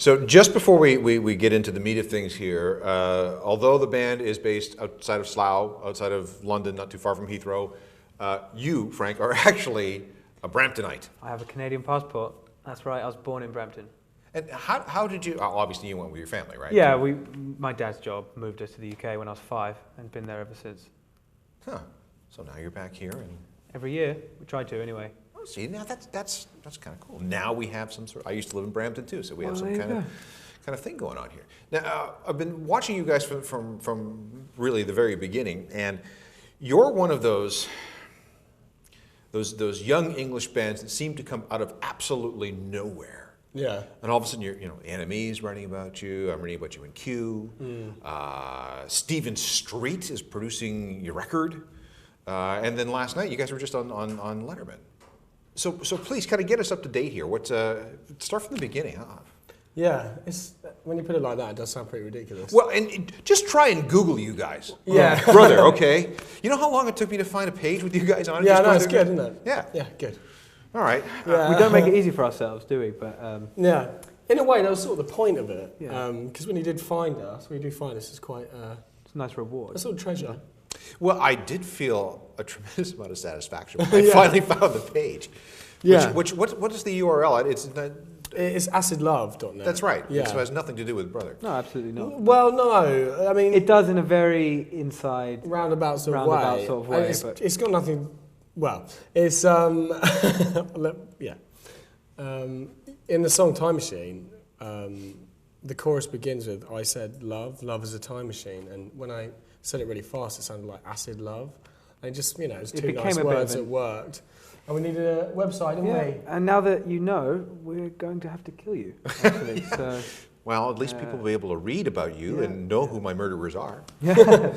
So just before we get into the meat of things here, although the band is based outside of Slough, outside of London, not too far from Heathrow, you, Frank, are actually a Bramptonite. I have a Canadian passport. That's right. I was born in Brampton. And how did you? Obviously, you went with your family, right? Yeah, my dad's job moved us to the UK when I was 5, and been there ever since. Huh. So now you're back here, and every year we try to anyway. Oh, see, now that's kind of cool. Now we have some sort. I used to live in Brampton too, so we have some kind of thing going on here. Now I've been watching you guys from really the very beginning, and you're one of those young English bands that seem to come out of absolutely nowhere. Yeah. And all of a sudden, NME's writing about you. I'm reading about you in Q. Stephen Street is producing your record. And then last night, you guys were just on Letterman. So please, kind of get us up to date here. Start from the beginning. Huh? Yeah, when you put it like that, it does sound pretty ridiculous. Well, and just try and Google you guys. Yeah. Brother, okay? You know how long it took me to find a page with you guys on it? Yeah, no, it's good, isn't it? Yeah. Yeah, good. All right. We don't make it easy for ourselves, do we? But yeah, in a way, that was sort of the point of it. Yeah. Because when you do find us, it's quite it's a nice reward. a sort of treasure. Well, I did feel a tremendous amount of satisfaction when I finally found the page. Yeah. What is the URL? It's acidlove.net. That's right. Yeah. So it has nothing to do with Brother. No, absolutely not. Well, no. I mean, It does in a very inside, roundabout sort of way. It's got nothing. Well, it's yeah. In the song "Time Machine," the chorus begins with "I said love is a time machine," and when I said it really fast, it sounded like acid love. And just it's two nice words that worked. And we needed a website, didn't we? And now that you know, we're going to have to kill you, actually. So, well, at least people will be able to read about you and know who my murderers are. Yeah.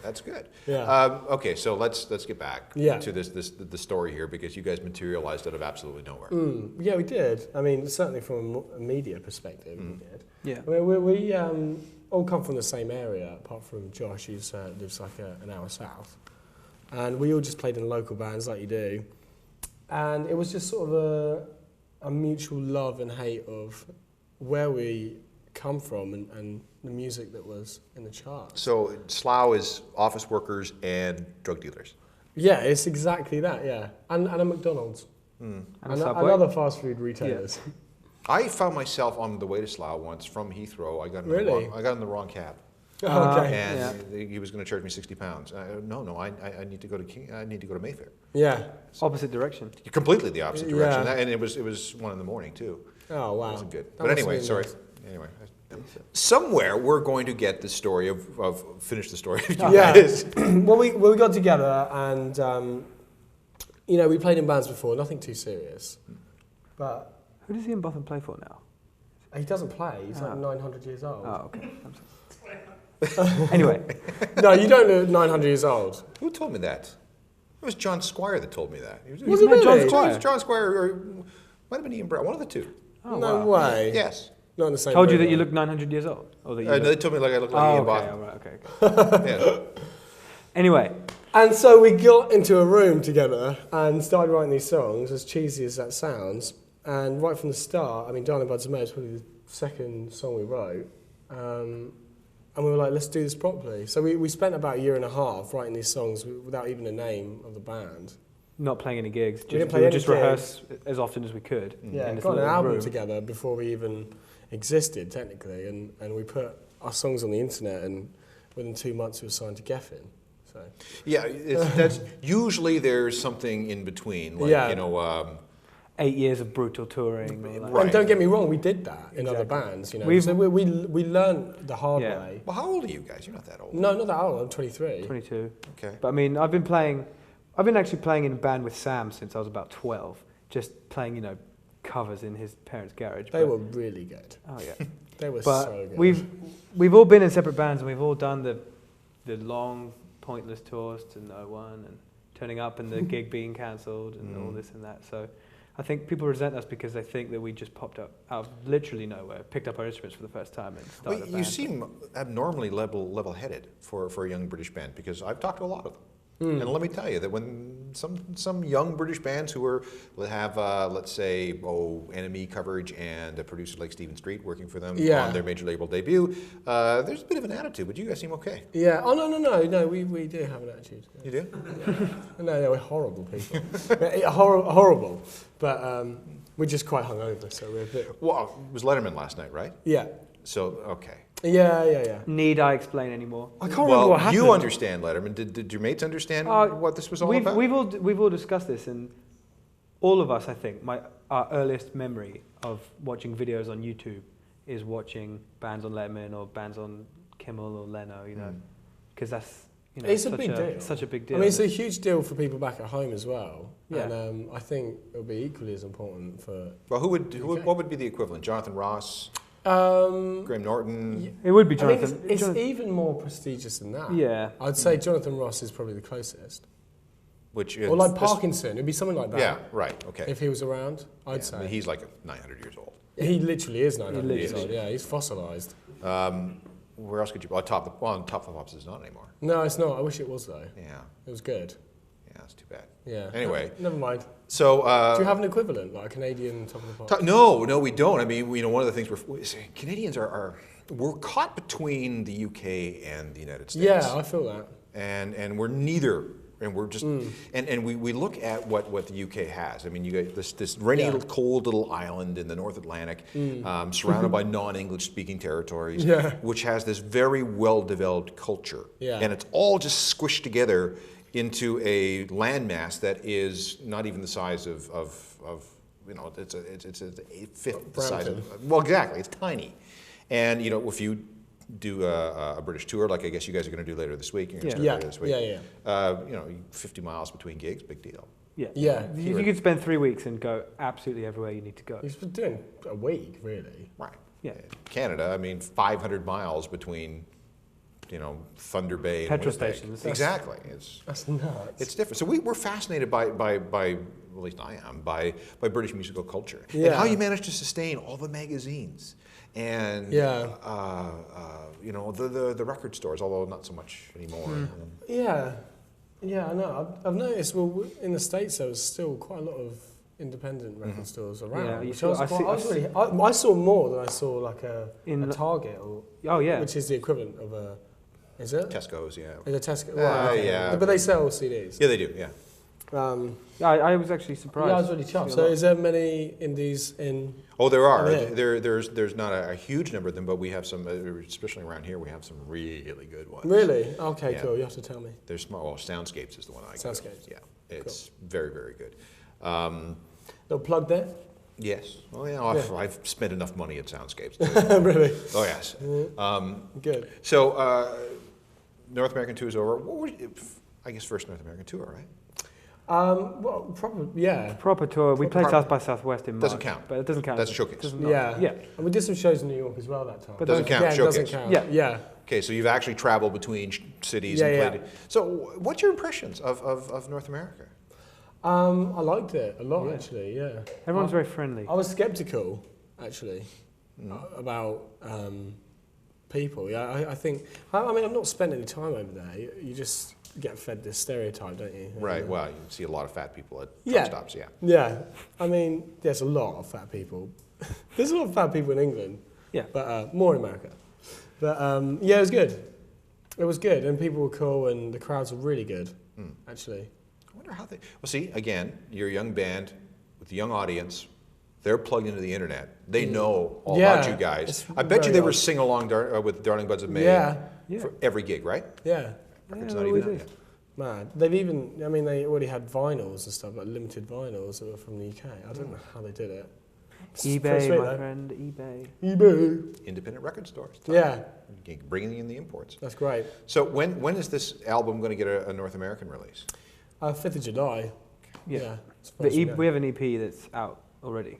That's good. Yeah. Okay, so let's get back to the story here, because you guys materialized out of absolutely nowhere. Yeah, we did. I mean, certainly from a media perspective, we did. Yeah. I mean, we all come from the same area, apart from Josh, who lives like an hour south. And we all just played in local bands like you do. And it was just sort of a mutual love and hate of where we come from and the music that was in the charts. So Slough is office workers and drug dealers. Yeah, it's exactly that, yeah. And a McDonald's. And and other fast food retailers. Yeah. I found myself on the way to Slough once from Heathrow. I got in the wrong cab. Okay. And he was going to charge me £60. No, I need to go to Mayfair. Yeah. Opposite direction. Completely the opposite direction, Yeah. and it was 1 a.m. too. Oh wow. It wasn't good. That But must anyway, have been sorry. nice. Anyway, somewhere we're going to get the story of finish the story of you Yeah. guys. Well, we got together and we played in bands before, nothing too serious, but Who does Ian Botham play for now? he doesn't play. He's like 900 years old. Oh, okay. Anyway. No, you don't look 900 years old. Who told me that? It was John Squire that told me that. Was it really? John Squire? John Squire, or might have been Ian Brown, one of the two. Oh, No wow. way. Yes. Not in the same Told you room, that you though. look 900 years old? Or that you No, they told me I looked like Ian okay, Botham. all right, okay. Yeah. Anyway, And so we got into a room together and started writing these songs, as cheesy as that sounds. And right from the start, I mean, Darling Buds of May is probably the second song we wrote. And we were like, let's do this properly. So we spent about a year and a half writing these songs without even a name of the band. not playing any gigs. We didn't Just, play we would any just gigs. rehearse as often as we could. Yeah, in this got an little album room. together before we even existed, technically. And we put our songs on the internet, and within 2 months we were signed to Geffen. So. Yeah, that's usually there's something in between, like, Yeah. 8 years of brutal touring. All that. Right. And don't get me wrong, we did that in other bands. So we learned the hard way. Well, how old are you guys? You're not that old. No, not that old. I'm 23. 22. Okay. But I mean, I've been actually playing in a band with Sam since I was about 12, just playing, covers in his parents' garage. They were really good. Oh yeah. They were But so good. we've all been in separate bands, and we've all done the long, pointless tours to no one, and turning up and the gig being cancelled, and all this and that. So I think people resent us because they think that we just popped up out of literally nowhere, picked up our instruments for the first time, and started a band. You seem abnormally level-headed for a young British band, because I've talked to a lot of them. And let me tell you that when some young British bands who have let's say Enemy coverage and a producer like Stephen Street working for them on their major label debut, there's a bit of an attitude, but you guys seem okay. Yeah. Oh no. We do have an attitude. Yeah. You do? No, we're horrible people. Horrible, but we're just quite hungover, so we're a bit. Well, it was Letterman last night, right? Yeah. So okay. Yeah. Need I explain anymore? I can't remember what happened. You understand Letterman. Did your mates understand what this was all about? We've all discussed this, and all of us, I think, our earliest memory of watching videos on YouTube is watching bands on Letterman or bands on Kimmel or Leno, because that's it's a big deal. Such a big deal. I mean, it's a huge deal for people back at home as well. Yeah. And I think it'll be equally as important for. Well, what would be the equivalent? Jonathan Ross, Graham Norton. It would be Jonathan. I think it's even more prestigious than that. Yeah. I'd say Jonathan Ross is probably the closest. Which is, or like Parkinson, it'd be something like that. Yeah, right. Okay. If he was around, I'd say. I mean, he's like 900 years old. He literally is 900 years old. Yeah, he's fossilized. Where else could you? Top of the Pops is not anymore. No, it's not. I wish it was though. Yeah. It was good. Yeah, that's too bad. Yeah. Anyway. Never mind. So. Do you have an equivalent, like a Canadian Top of the Pops? No, we don't. I mean, one of the things Canadians we're caught between the UK and the United States. Yeah, I feel that. And we're neither. And we're just, and we look at what the UK has. I mean, you got this rainy, cold little island in the North Atlantic, surrounded by non-English speaking territories, which has this very well-developed culture. Yeah. And it's all just squished together into a landmass that is not even the size of it's a fifth the size of, well, exactly, it's tiny. And, if you do a British tour, like I guess you guys are going to do later this week. You're going to start later this week. 50 miles between gigs, big deal. Yeah. You could spend 3 weeks and go absolutely everywhere you need to go. You've been doing a week, really. Right. Yeah. Canada, I mean, 500 miles between, Thunder Bay and petrol Winnipeg. stations. Exactly. That's nuts. It's different. So we're fascinated by at least I am, by British musical culture. Yeah. And how you manage to sustain all the magazines. And the record stores, although not so much anymore. Yeah, I know. I've noticed. Well, in the States, there was still quite a lot of independent record stores around. Yeah, I saw more than I saw like a Target or which is the equivalent of a. Is it Tesco's? Yeah. Is it Tesco? Okay. Yeah. But they sell CDs. Yeah, they do. Yeah. I was actually surprised. Yeah, I was really chuffed. So is there many indies in... Oh, there are. There's not a huge number of them, but we have some, especially around here, we have some really good ones. Really? Okay, cool. You have to tell me. There's small. Well, Soundscapes is the one I go. Soundscapes. Yeah, it's very, very good. Little plug there? Yes. Well, I've spent enough money at Soundscapes. Really? Oh, yes. Good. So, North American tour is over. I guess first North American tour, right? Well, probably, yeah. Proper tour. We played South by Southwest in March. Doesn't count. But it doesn't count. That's a showcase. Yeah. And we did some shows in New York as well that time. But doesn't count. Showcase. Doesn't count. Yeah. Okay, so you've actually traveled between cities and played. So, what's your impressions of North America? I liked it a lot, actually. Yeah. Everyone's very friendly. I was skeptical, actually, about people. Yeah, I think. I mean, I've not spent any time over there. You just get fed this stereotype, don't you? Right. Well, you see a lot of fat people at truck stops. Yeah. Yeah. I mean, there's a lot of fat people. There's a lot of fat people in England. Yeah. But more in America. But yeah, it was good. It was good, and people were cool, and the crowds were really good, actually. I wonder how they. Well, see, again, you're a young band with a young audience. They're plugged into the internet. They know all about you guys. I bet you they were singing along with Darling Buds of May for every gig, right? Yeah. Record's not even out yet. Man, they already had vinyls and stuff, like limited vinyls that were from the UK. I don't know how they did it. eBay, my friend, eBay. eBay. Independent record stores. Yeah. Bringing in the imports. That's great. So when is this album going to get a North American release? 5th of July. Yeah. We have an EP that's out already.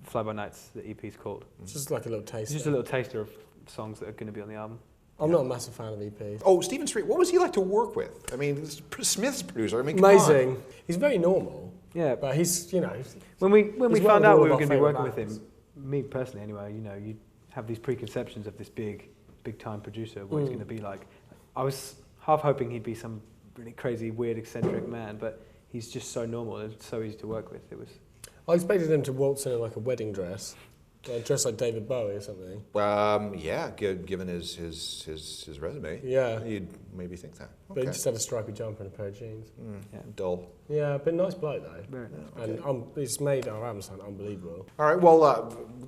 Fly By Night's the EP's called. It's just like a little taster. It's just a little taster of songs that are going to be on the album. I'm not a massive fan of EPs. Oh, Stephen Street, what was he like to work with? I mean, Smith's producer. I mean, amazing. He's very normal. Yeah, but he's, when we found out we were going to be working with him, me personally anyway, you have these preconceptions of this big time producer, what he's going to be like. I was half hoping he'd be some really crazy, weird, eccentric man, but he's just so normal and so easy to work with. It was. I expected him to waltz in like a wedding dress, dressed like David Bowie or something. Yeah, given his resume, yeah, you'd maybe think that. Okay. But he just had a stripy jumper and a pair of jeans. Yeah, dull. Yeah, but nice bloke though. Very nice. And it's made our album sound unbelievable. All right, well,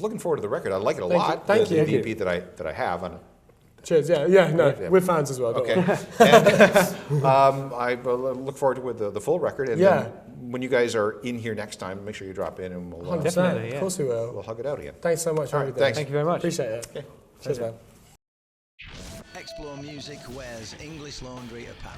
looking forord to the record. I like it a lot. Thank you. The EP that I have on it. Cheers. Yeah. We're fans as well. Okay. And, I look forward to the full record. And then when you guys are in here next time, make sure you drop in and we'll. Definitely, yeah. Of course we will. We'll hug it out again. Thanks so much. All right, thanks. Thank you very much. Appreciate it. Okay. Cheers, man. Explore Music wears English Laundry apparel.